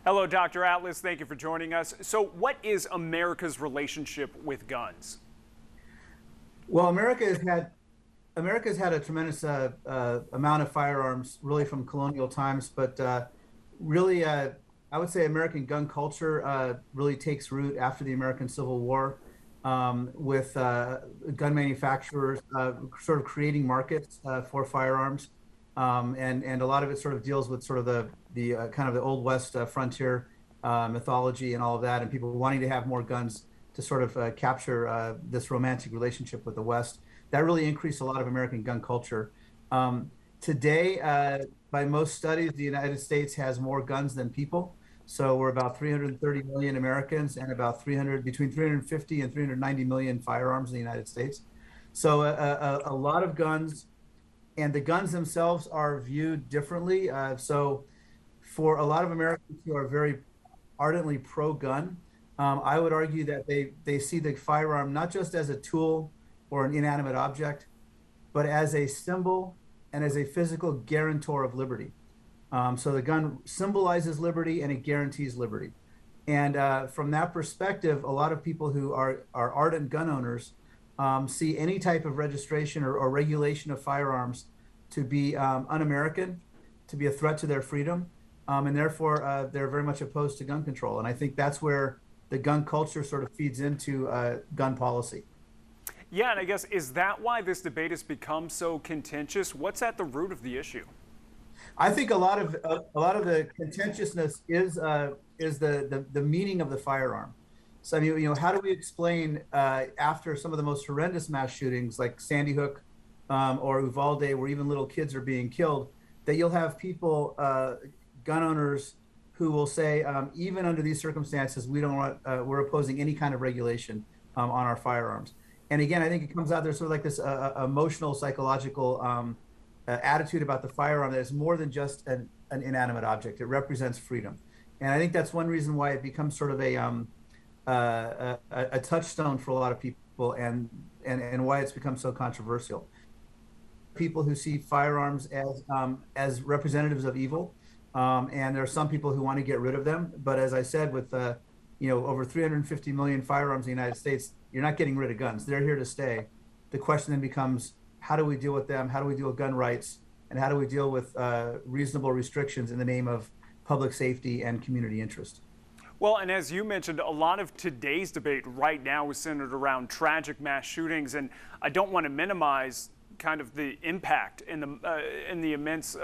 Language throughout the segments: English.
Hello, Dr. Atlas. Thank you for joining us. So, what is America's relationship with guns? Well, America has had a tremendous amount of firearms, really from colonial times. But really, I would say American gun culture really takes root after the American Civil War, with gun manufacturers sort of creating markets for firearms, and a lot of it sort of deals with sort of the kind of the Old West frontier mythology and all of that, and people wanting to have more guns to sort of capture this romantic relationship with the West. That really increased a lot of American gun culture. Today, by most studies, the United States has more guns than people. So we're about 330 million Americans and about between 350 and 390 million firearms in the United States. So a lot of guns, and the guns themselves are viewed differently. So for a lot of Americans who are very ardently pro-gun, I would argue that they see the firearm not just as a tool or an inanimate object, but as a symbol and as a physical guarantor of liberty. So the gun symbolizes liberty and it guarantees liberty. And from that perspective, a lot of people who are ardent gun owners see any type of registration or regulation of firearms to be un-American, to be a threat to their freedom, and therefore they're very much opposed to gun control. And I think that's where the gun culture sort of feeds into gun policy. Yeah, and I guess, is that why this debate has become so contentious? What's at the root of the issue? I think a lot of the contentiousness is the meaning of the firearm. So, I mean, how do we explain after some of the most horrendous mass shootings like Sandy Hook or Uvalde, where even little kids are being killed, that you'll have people, gun owners, who will say, even under these circumstances, we're opposing any kind of regulation on our firearms. And again, I think it comes out, there's sort of like this emotional, psychological attitude about the firearm that is more than just an inanimate object. It represents freedom. And I think that's one reason why it becomes sort of a touchstone for a lot of people, and why it's become so controversial. People who see firearms as representatives of evil, and there are some people who want to get rid of them. But as I said, with over 350 million firearms in the United States, you're not getting rid of guns. They're here to stay. The question then becomes, how do we deal with them? How do we deal with gun rights? And how do we deal with reasonable restrictions in the name of public safety and community interest? Well, and as you mentioned, a lot of today's debate right now is centered around tragic mass shootings, and I don't want to minimize kind of the impact and the immense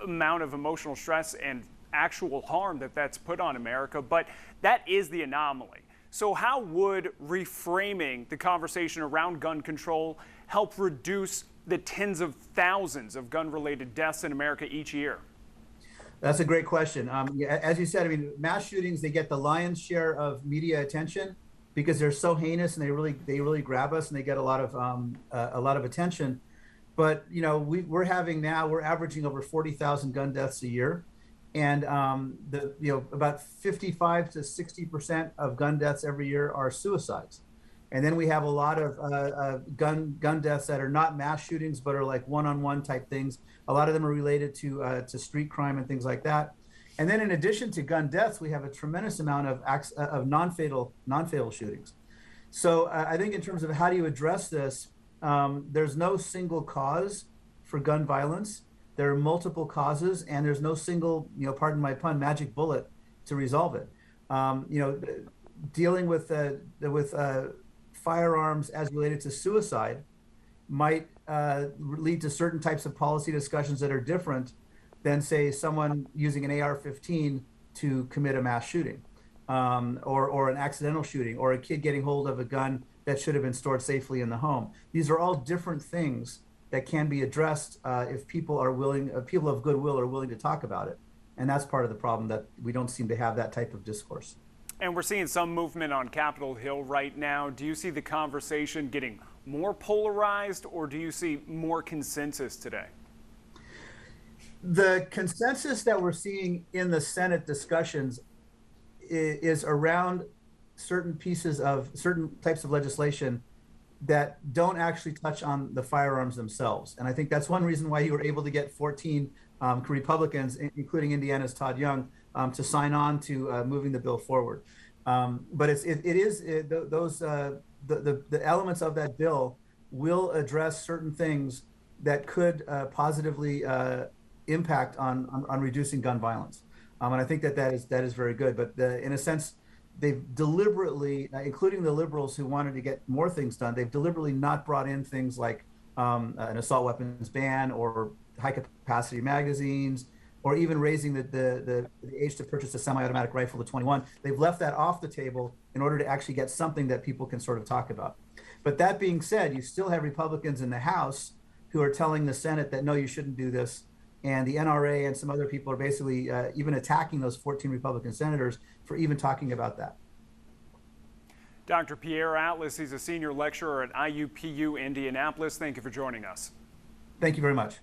amount of emotional stress and actual harm that's put on America, but that is the anomaly. So how would reframing the conversation around gun control help reduce the tens of thousands of gun-related deaths in America each year? That's a great question. As you said, I mean, mass shootings, they get the lion's share of media attention because they're so heinous, and they really grab us, and they get a lot of attention. But we're averaging over 40,000 gun deaths a year. And about 55 to 60% of gun deaths every year are suicides. And then we have a lot of gun deaths that are not mass shootings, but are like one-on-one type things. A lot of them are related to street crime and things like that. And then in addition to gun deaths, we have a tremendous amount of non-fatal shootings. So I think in terms of how do you address this, there's no single cause for gun violence. There are multiple causes, and there's no single, pardon my pun, magic bullet to resolve it. Dealing with firearms as related to suicide might lead to certain types of policy discussions that are different than, say, someone using an AR-15 to commit a mass shooting, or an accidental shooting, or a kid getting hold of a gun that should have been stored safely in the home. These are all different things that can be addressed if people of goodwill are willing to talk about it. And that's part of the problem, that we don't seem to have that type of discourse. And we're seeing some movement on Capitol Hill right now. Do you see the conversation getting more polarized, or do you see more consensus today? The consensus that we're seeing in the Senate discussions is around certain types of legislation that don't actually touch on the firearms themselves. And I think that's one reason why you were able to get 14 Republicans, including Indiana's Todd Young, to sign on to moving the bill forward. But the elements of that bill will address certain things that could positively impact on reducing gun violence. And I think that is very good. But in a sense, they've deliberately, including the liberals who wanted to get more things done, they've deliberately not brought in things like an assault weapons ban or high capacity magazines, or even raising the age to purchase a semi-automatic rifle to 21. They've left that off the table in order to actually get something that people can sort of talk about. But that being said, you still have Republicans in the House who are telling the Senate that, no, you shouldn't do this. And the NRA and some other people are basically even attacking those 14 Republican senators for even talking about that. Dr. Pierre Atlas, he's a senior lecturer at IUPUI Indianapolis. Thank you for joining us. Thank you very much.